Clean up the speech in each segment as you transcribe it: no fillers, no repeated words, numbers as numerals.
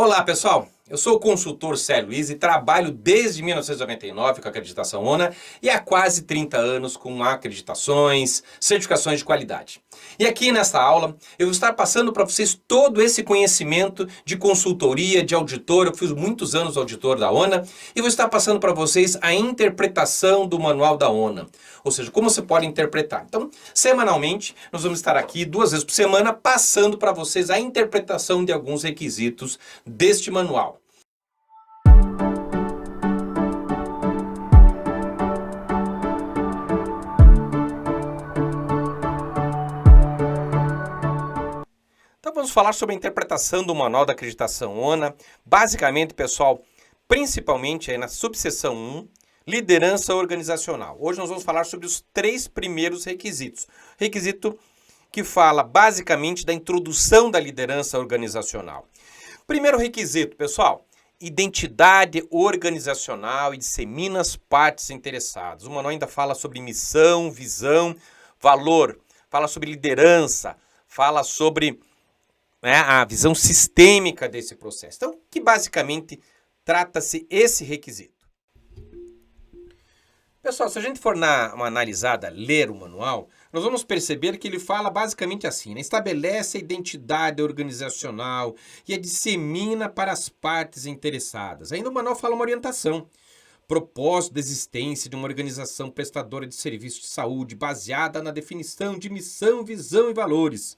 Olá, pessoal. Eu sou o consultor Célio Luiz e trabalho desde 1999 com a acreditação ONA e há quase 30 anos com acreditações, certificações de qualidade. E aqui nesta aula eu vou estar passando para vocês todo esse conhecimento de consultoria, de auditor. Eu fiz muitos anos auditor da ONA e vou estar passando para vocês a interpretação do manual da ONA. Ou seja, como você pode interpretar. Então, semanalmente, nós vamos estar aqui 2 vezes por semana passando para vocês a interpretação de alguns requisitos deste manual. Então vamos falar sobre a interpretação do Manual da Acreditação ONA. Basicamente, pessoal, principalmente aí na subseção 1, liderança organizacional. Hoje nós vamos falar sobre os 3 primeiros requisitos. Requisito que fala basicamente da introdução da liderança organizacional. Primeiro requisito, pessoal, identidade organizacional e dissemina as partes interessadas. O manual ainda fala sobre missão, visão, valor, fala sobre liderança, fala sobre a visão sistêmica desse processo. Então, que basicamente trata-se esse requisito. Pessoal, se a gente for uma analisada, ler o manual, nós vamos perceber que ele fala basicamente assim, né? Estabelece a identidade organizacional e a dissemina para as partes interessadas. Ainda o manual fala uma orientação. Propósito da existência de uma organização prestadora de serviços de saúde baseada na definição de missão, visão e valores,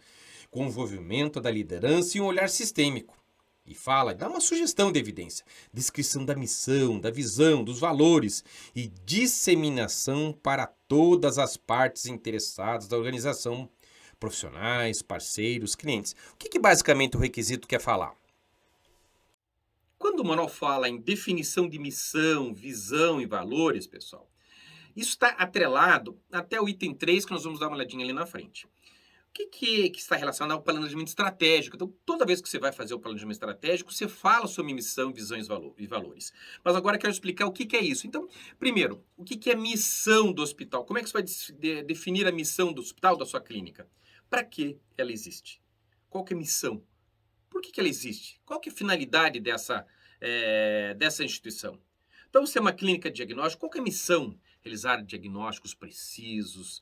com envolvimento da liderança e um olhar sistêmico. E dá uma sugestão de evidência, descrição da missão, da visão, dos valores e disseminação para todas as partes interessadas da organização, profissionais, parceiros, clientes. O que basicamente o requisito quer falar? Quando o manual fala em definição de missão, visão e valores, pessoal, isso está atrelado até o item 3, que nós vamos dar uma olhadinha ali na frente. O que está relacionado ao planejamento estratégico? Então, toda vez que você vai fazer o planejamento estratégico, você fala sobre missão, visões e valores. Mas agora eu quero explicar o que é isso. Então, primeiro, o que é missão do hospital? Como é que você vai definir a missão do hospital, da sua clínica? Para que ela existe? Qual que é a missão? Por que ela existe? Qual que é a finalidade dessa instituição? Então, se é uma clínica de diagnóstico, qual que é a missão? Realizar diagnósticos precisos,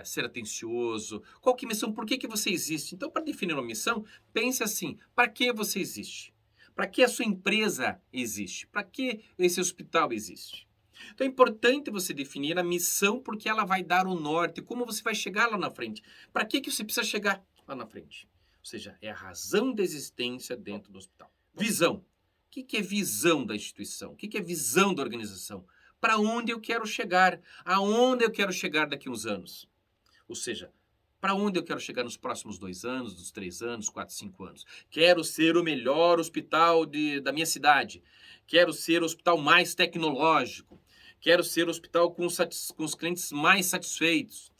ser atencioso. Qual que é a missão? Por que você existe? Então, para definir uma missão, pense assim, para que você existe? Para que a sua empresa existe? Para que esse hospital existe? Então, é importante você definir a missão porque ela vai dar o norte, como você vai chegar lá na frente. Para que você precisa chegar lá na frente? Ou seja, é a razão da existência dentro do hospital. Visão. O que é visão da instituição? O que é visão da organização? Para onde eu quero chegar? Aonde eu quero chegar daqui a uns anos? Ou seja, para onde eu quero chegar nos próximos 2 anos, dos 3 anos, 4, 5 anos? Quero ser o melhor hospital da minha cidade. Quero ser o hospital mais tecnológico. Quero ser o hospital com os clientes mais satisfeitos.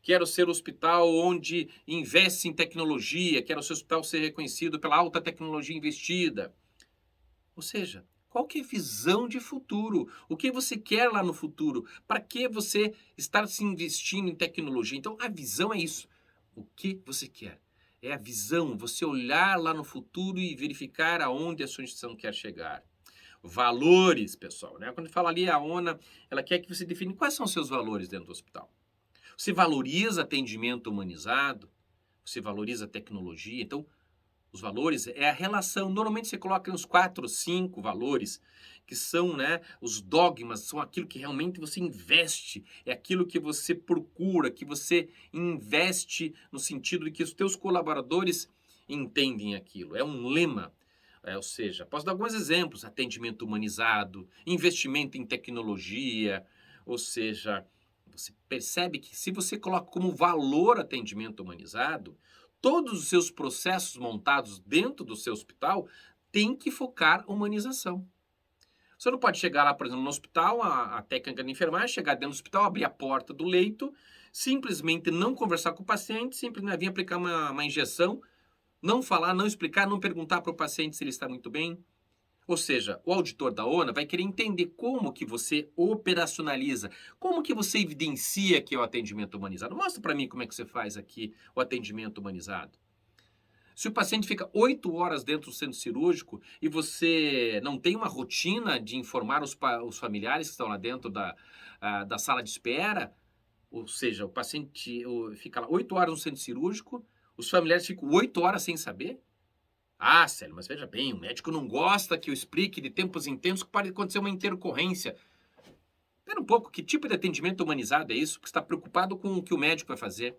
Quero ser o hospital onde investe em tecnologia. Quero ser o hospital ser reconhecido pela alta tecnologia investida. Ou seja, qual que é a visão de futuro? O que você quer lá no futuro? Para que você está se investindo em tecnologia? Então, a visão é isso. O que você quer? É a visão, você olhar lá no futuro e verificar aonde a sua instituição quer chegar. Valores, pessoal, né? Quando fala ali a ONA, ela quer que você define quais são os seus valores dentro do hospital. Você valoriza atendimento humanizado? Você valoriza tecnologia? Então, os valores é a relação, normalmente você coloca uns 4, 5 valores, que são, né, os dogmas, são aquilo que realmente você investe, é aquilo que você procura, que você investe no sentido de que os teus colaboradores entendem aquilo. É um lema, ou seja, posso dar alguns exemplos, atendimento humanizado, investimento em tecnologia, ou seja, você percebe que se você coloca como valor atendimento humanizado, todos os seus processos montados dentro do seu hospital têm que focar humanização. Você não pode chegar lá, por exemplo, no hospital, a técnica de enfermagem, chegar dentro do hospital, abrir a porta do leito, simplesmente não conversar com o paciente, simplesmente vir aplicar uma injeção, não falar, não explicar, não perguntar para o paciente se ele está muito bem. Ou seja, o auditor da ONA vai querer entender como que você operacionaliza, como que você evidencia que é o atendimento humanizado. Mostra para mim como é que você faz aqui o atendimento humanizado. Se o paciente fica 8 horas dentro do centro cirúrgico e você não tem uma rotina de informar os familiares que estão lá dentro da sala de espera, ou seja, o paciente fica lá 8 horas no centro cirúrgico, os familiares ficam 8 horas sem saber? Ah, Célio, mas veja bem, o médico não gosta que eu explique de tempos em tempos que pode acontecer uma intercorrência. Espera um pouco, que tipo de atendimento humanizado é isso? Porque você está preocupado com o que o médico vai fazer.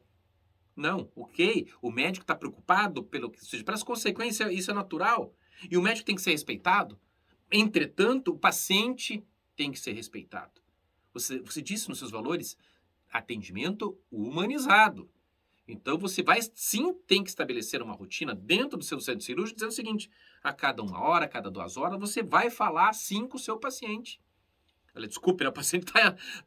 Não, ok, o médico está preocupado ou seja, pelas consequências, isso é natural. E o médico tem que ser respeitado. Entretanto, o paciente tem que ser respeitado. Você disse nos seus valores atendimento humanizado. Então, você vai sim tem que estabelecer uma rotina dentro do seu centro cirúrgico, dizendo o seguinte: a cada 1 hora, a cada 2 horas, você vai falar sim com o seu paciente. Olha, desculpe, né? O paciente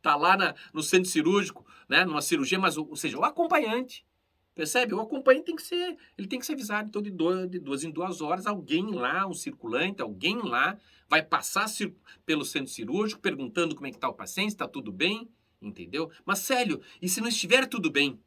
tá lá no centro cirúrgico, né? Numa cirurgia, mas, ou seja, o acompanhante. Percebe? O acompanhante ele tem que ser avisado. Então, de 2 em 2 horas, alguém lá, um circulante, alguém lá, vai passar pelo centro cirúrgico, perguntando como é que está o paciente, se está tudo bem, entendeu? Mas, sério, e se não estiver tudo bem?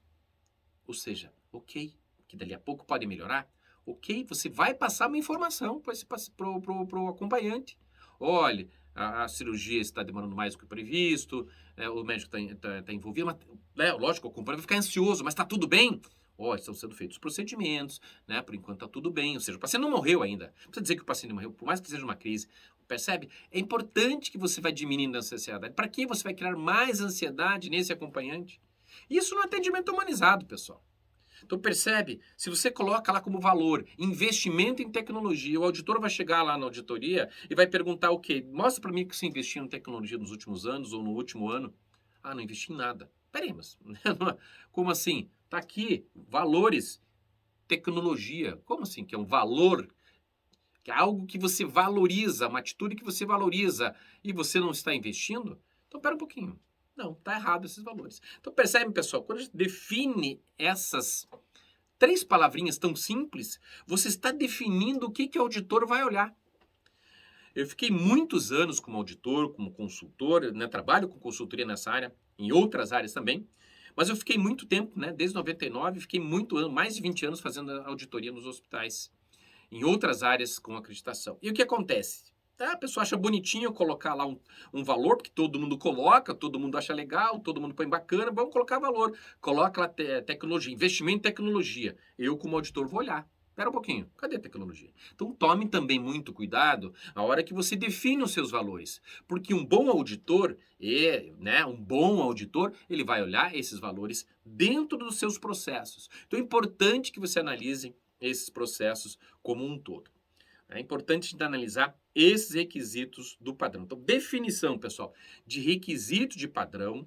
Ou seja, ok, que dali a pouco pode melhorar. Ok, você vai passar uma informação para o acompanhante. Olha, a cirurgia está demorando mais do que o previsto, o médico está envolvido, mas, lógico, o acompanhante vai ficar ansioso, mas está tudo bem? Ó, estão sendo feitos os procedimentos, né? Por enquanto está tudo bem. Ou seja, o paciente não morreu ainda. Não precisa dizer que o paciente morreu, por mais que seja uma crise. Percebe? É importante que você vá diminuindo a ansiedade. Para que você vai criar mais ansiedade nesse acompanhante? Isso no atendimento humanizado, pessoal. Então percebe, se você coloca lá como valor investimento em tecnologia, o auditor vai chegar lá na auditoria e vai perguntar o quê? Mostra para mim que você investiu em tecnologia nos últimos anos ou no último ano. Ah, não investi em nada. Peraí, mas como assim? Tá aqui, valores, tecnologia. Como assim que é um valor? Que é algo que você valoriza, uma atitude que você valoriza e você não está investindo? Então, pera um pouquinho. Não, está errado esses valores. Então, percebe, pessoal, quando a gente define essas 3 palavrinhas tão simples, você está definindo o que o auditor vai olhar. Eu fiquei muitos anos como auditor, como consultor, né, trabalho com consultoria nessa área, em outras áreas também, mas eu fiquei muito tempo, né, desde 99, fiquei mais de 20 anos fazendo auditoria nos hospitais em outras áreas com acreditação. E o que acontece? Tá, a pessoa acha bonitinho colocar lá um valor, porque todo mundo coloca, todo mundo acha legal, todo mundo põe bacana, vamos colocar valor. Coloca lá tecnologia, investimento em tecnologia. Eu, como auditor, vou olhar. Espera um pouquinho, cadê a tecnologia? Então tome também muito cuidado a hora que você define os seus valores. Porque um bom auditor, ele vai olhar esses valores dentro dos seus processos. Então é importante que você analise esses processos como um todo. É importante a gente analisar esses requisitos do padrão. Então, definição, pessoal, de requisito de padrão,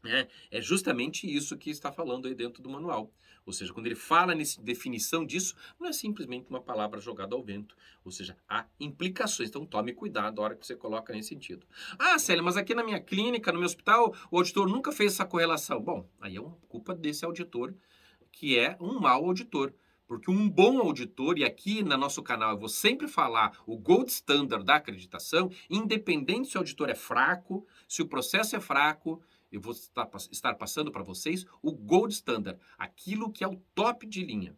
né, é justamente isso que está falando aí dentro do manual. Ou seja, quando ele fala nessa definição disso, não é simplesmente uma palavra jogada ao vento. Ou seja, há implicações. Então, tome cuidado na hora que você coloca nesse sentido. Ah, Célia, mas aqui na minha clínica, no meu hospital, o auditor nunca fez essa correlação. Bom, aí é uma culpa desse auditor, que é um mau auditor. Porque um bom auditor, e aqui no nosso canal eu vou sempre falar o gold standard da acreditação, independente se o auditor é fraco, se o processo é fraco, eu vou estar passando para vocês o gold standard, aquilo que é o top de linha,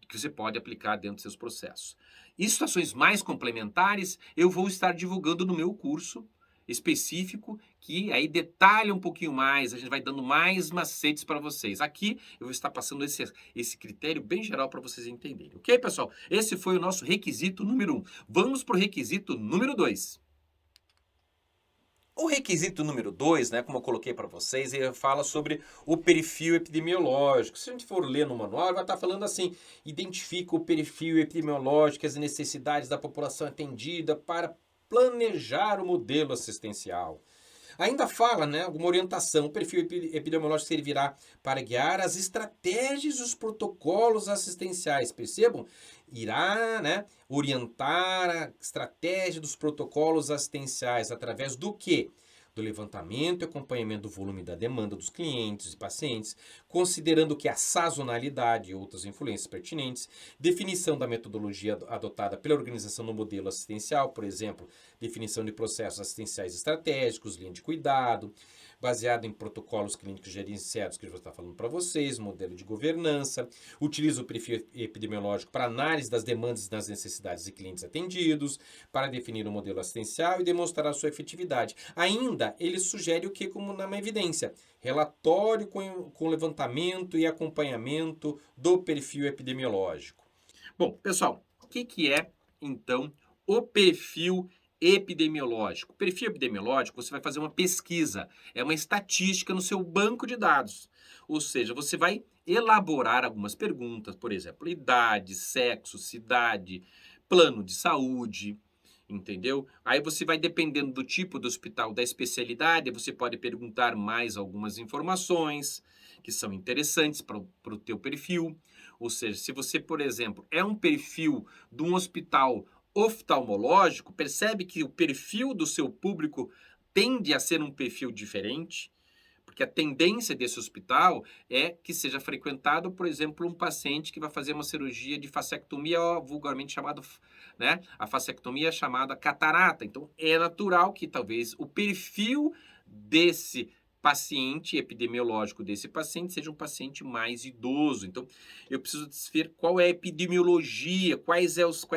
que você pode aplicar dentro dos seus processos. E situações mais complementares, eu vou estar divulgando no meu curso específico, que aí detalha um pouquinho mais, a gente vai dando mais macetes para vocês. Aqui eu vou estar passando esse critério bem geral para vocês entenderem. Ok, pessoal? Esse foi o nosso requisito número 1. Vamos para o requisito número 2. O requisito número 2, né, como eu coloquei para vocês, ele fala sobre o perfil epidemiológico. Se a gente for ler no manual, vai estar falando assim: identifica o perfil epidemiológico, as necessidades da população atendida para planejar o modelo assistencial. Ainda fala, né, alguma orientação. O perfil epidemiológico servirá para guiar as estratégias e os protocolos assistenciais. Percebam? Irá, né, orientar a estratégia dos protocolos assistenciais através do quê? Do levantamento e acompanhamento do volume da demanda dos clientes e pacientes, considerando que a sazonalidade e outras influências pertinentes, definição da metodologia adotada pela organização no modelo assistencial, por exemplo, definição de processos assistenciais estratégicos, linha de cuidado, baseado em protocolos clínicos gerenciados, que eu vou estar falando para vocês, modelo de governança, utiliza o perfil epidemiológico para análise das demandas e das necessidades de clientes atendidos, para definir o modelo assistencial e demonstrar a sua efetividade. Ainda, ele sugere o que como na evidência? Relatório com levantamento e acompanhamento do perfil epidemiológico. Bom, pessoal, o que é, então, o perfil epidemiológico? O perfil epidemiológico, você vai fazer uma pesquisa, é uma estatística no seu banco de dados. Ou seja, você vai elaborar algumas perguntas, por exemplo, idade, sexo, cidade, plano de saúde, entendeu? Aí você vai, dependendo do tipo do hospital, da especialidade, você pode perguntar mais algumas informações que são interessantes para o teu perfil. Ou seja, se você, por exemplo, é um perfil de um hospital oftalmológico, percebe que o perfil do seu público tende a ser um perfil diferente, porque a tendência desse hospital é que seja frequentado, por exemplo, um paciente que vai fazer uma cirurgia de fasectomia, vulgarmente chamado, né? A fasectomia é chamada catarata. Então, é natural que talvez o perfil desse paciente, epidemiológico desse paciente, seja um paciente mais idoso. Então, eu preciso ver qual é a epidemiologia, quais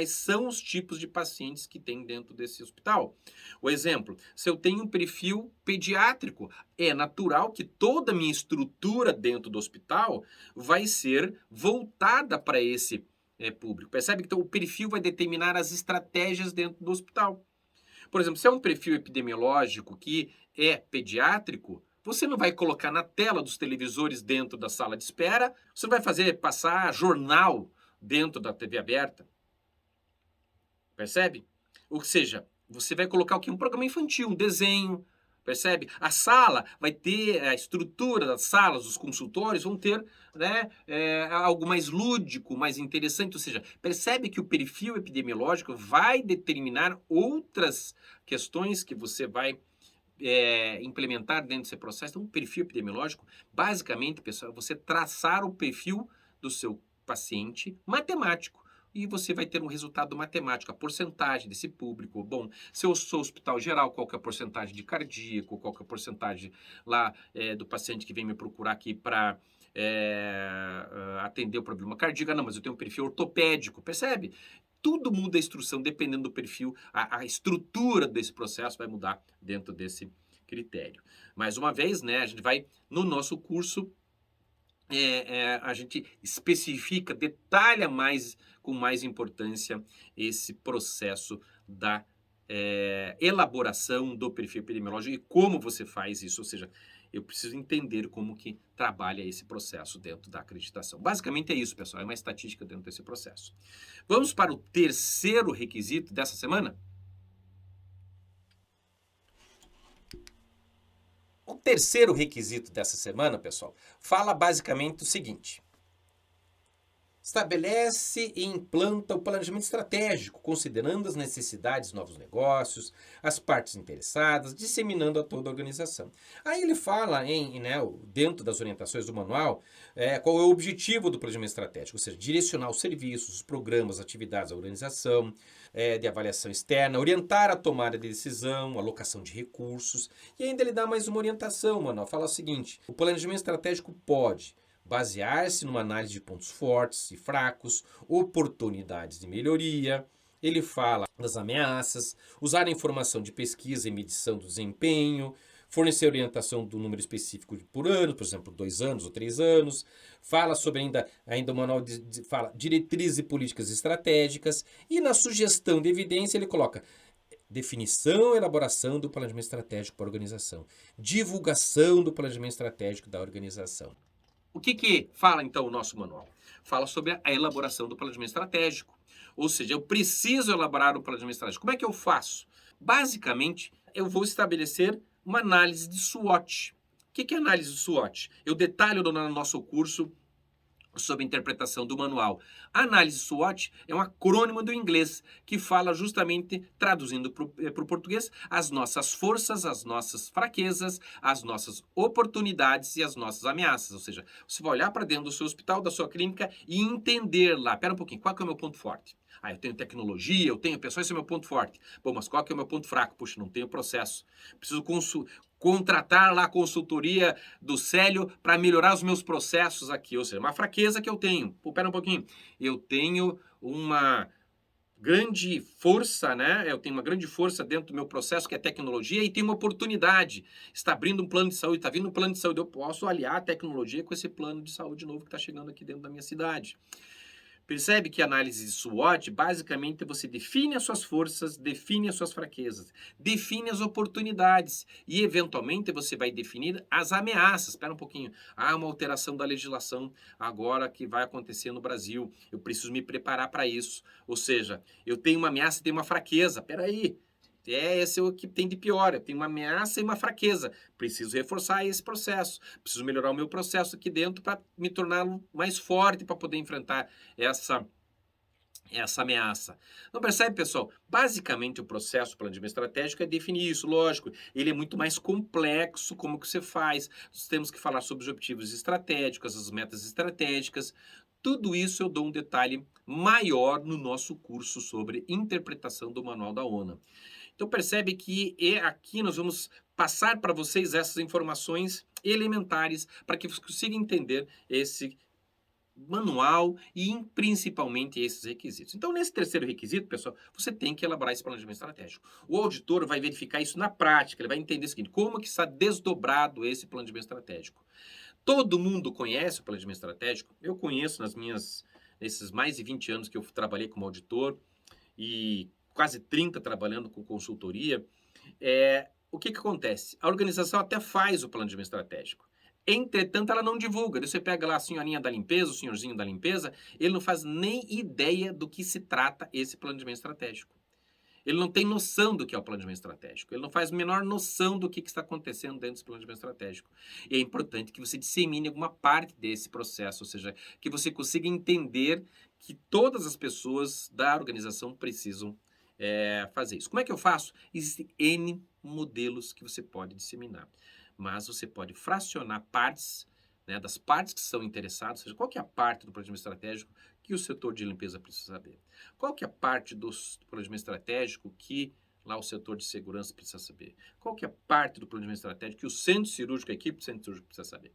são os tipos de pacientes que tem dentro desse hospital. O exemplo, se eu tenho um perfil pediátrico, é natural que toda a minha estrutura dentro do hospital vai ser voltada para esse público. Percebe que então, o perfil vai determinar as estratégias dentro do hospital. Por exemplo, se é um perfil epidemiológico que é pediátrico, você não vai colocar na tela dos televisores dentro da sala de espera, você não vai fazer passar jornal dentro da TV aberta. Percebe? Ou seja, você vai colocar o quê? Um programa infantil, um desenho, percebe? A sala vai ter, a estrutura das salas, os consultórios vão ter, né, algo mais lúdico, mais interessante. Ou seja, percebe que o perfil epidemiológico vai determinar outras questões que você vai implementar dentro desse processo. Então, o perfil epidemiológico, basicamente, pessoal, é você traçar o perfil do seu paciente matemático. E você vai ter um resultado matemático, a porcentagem desse público. Bom, se eu sou hospital geral, qual que é a porcentagem de cardíaco, qual que é a porcentagem lá do paciente que vem me procurar aqui para atender o problema cardíaco. Não, mas eu tenho um perfil ortopédico, percebe? Tudo muda a instrução, dependendo do perfil, a estrutura desse processo vai mudar dentro desse critério. Mais uma vez, né, a gente vai, no nosso curso, a gente especifica, detalha mais, com mais importância, esse processo da elaboração do perfil epidemiológico e como você faz isso, ou seja, eu preciso entender como que trabalha esse processo dentro da acreditação. Basicamente é isso, pessoal, é uma estatística dentro desse processo. Vamos para o terceiro requisito dessa semana? O terceiro requisito dessa semana, pessoal, fala basicamente o seguinte: estabelece e implanta o planejamento estratégico, considerando as necessidades de novos negócios, as partes interessadas, disseminando a toda a organização. Aí ele fala, dentro das orientações do manual, qual é o objetivo do planejamento estratégico, ou seja, direcionar os serviços, os programas, atividades da organização, de avaliação externa, orientar a tomada de decisão, alocação de recursos, e ainda ele dá mais uma orientação, o manual fala o seguinte: o planejamento estratégico pode basear-se numa análise de pontos fortes e fracos, oportunidades de melhoria. Ele fala das ameaças, usar a informação de pesquisa e medição do desempenho, fornecer orientação do número específico por ano, por exemplo, 2 anos ou 3 anos. Fala sobre ainda o manual fala diretrizes e políticas estratégicas. E na sugestão de evidência ele coloca definição e elaboração do planejamento estratégico para a organização, divulgação do planejamento estratégico da organização. O que fala, então, o nosso manual? Fala sobre a elaboração do planejamento estratégico. Ou seja, eu preciso elaborar um planejamento estratégico. Como é que eu faço? Basicamente, eu vou estabelecer uma análise de SWOT. O que é análise de SWOT? Eu detalho no nosso curso sobre interpretação do manual. A análise SWOT é um acrônimo do inglês que fala justamente, traduzindo para o português, as nossas forças, as nossas fraquezas, as nossas oportunidades e as nossas ameaças. Ou seja, você vai olhar para dentro do seu hospital, da sua clínica e entender lá, pera um pouquinho, qual que é o meu ponto forte? Eu tenho tecnologia, eu tenho pessoas, esse é o meu ponto forte. Bom, mas qual que é o meu ponto fraco? Puxa, não tenho processo. Preciso contratar lá a consultoria do Célio para melhorar os meus processos aqui. Ou seja, uma fraqueza que eu tenho. Pô, pera um pouquinho. Eu tenho uma grande força, né? Eu tenho uma grande força dentro do meu processo, que é tecnologia, e tenho uma oportunidade. Está abrindo um plano de saúde, está vindo um plano de saúde. Eu posso aliar a tecnologia com esse plano de saúde novo que está chegando aqui dentro da minha cidade. Percebe que a análise SWOT, basicamente, você define as suas forças, define as suas fraquezas, define as oportunidades e, eventualmente, você vai definir as ameaças. Espera um pouquinho. Ah, uma alteração da legislação agora que vai acontecer no Brasil. Eu preciso me preparar para isso. Ou seja, eu tenho uma ameaça e tenho uma fraqueza. Espera aí. Esse é o que tem de pior. Eu tenho uma ameaça e uma fraqueza. Preciso reforçar esse processo. Preciso melhorar o meu processo aqui dentro para me tornar mais forte para poder enfrentar essa ameaça. Não percebe, pessoal? Basicamente, o processo do planejamento estratégico é definir isso, lógico. Ele é muito mais complexo, como que você faz. Nós temos que falar sobre os objetivos estratégicos, as metas estratégicas. Tudo isso eu dou um detalhe maior no nosso curso sobre interpretação do Manual da ONA. Então percebe que aqui nós vamos passar para vocês essas informações elementares para que você consiga entender esse manual e principalmente esses requisitos. Então, nesse terceiro requisito, pessoal, você tem que elaborar esse planejamento estratégico. O auditor vai verificar isso na prática, ele vai entender o seguinte, como que está desdobrado esse planejamento estratégico. Todo mundo conhece o planejamento estratégico? Eu conheço nesses mais de 20 anos que eu trabalhei como auditor e quase 30 trabalhando com consultoria, o que acontece? A organização até faz o planejamento estratégico. Entretanto, ela não divulga. Você pega lá a senhorinha da limpeza, o senhorzinho da limpeza, ele não faz nem ideia do que se trata esse planejamento estratégico. Ele não tem noção do que é o planejamento estratégico. Ele não faz a menor noção do que está acontecendo dentro desse planejamento estratégico. E é importante que você dissemine alguma parte desse processo, ou seja, que você consiga entender que todas as pessoas da organização precisam fazer isso. Como é que eu faço? Existem N modelos que você pode disseminar. Mas você pode fracionar partes, né, das partes que são interessadas, ou seja, qual que é a parte do planejamento estratégico que o setor de limpeza precisa saber? Qual que é a parte do planejamento estratégico que lá o setor de segurança precisa saber? Qual que é a parte do planejamento estratégico que o centro cirúrgico, a equipe do centro cirúrgico precisa saber?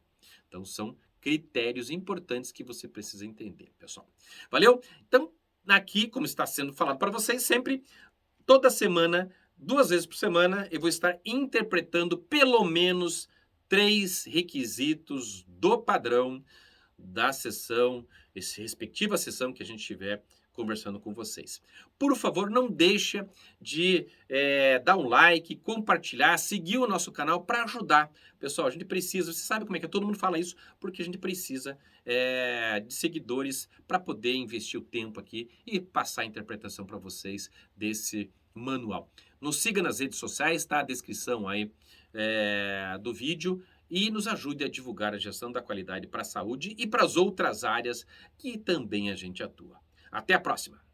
Então, são critérios importantes que você precisa entender, pessoal. Valeu? Então, aqui, como está sendo falado para vocês, sempre, toda semana, 2 vezes por semana, eu vou estar interpretando pelo menos 3 requisitos do padrão da sessão, respectiva sessão que a gente estiver conversando com vocês. Por favor, não deixa de dar um like, compartilhar, seguir o nosso canal para ajudar. Pessoal, a gente precisa, você sabe como é que todo mundo fala isso, porque a gente precisa de seguidores para poder investir o tempo aqui e passar a interpretação para vocês desse manual. Nos siga nas redes sociais, tá? A descrição aí do vídeo e nos ajude a divulgar a gestão da qualidade para a saúde e para as outras áreas que também a gente atua. Até a próxima!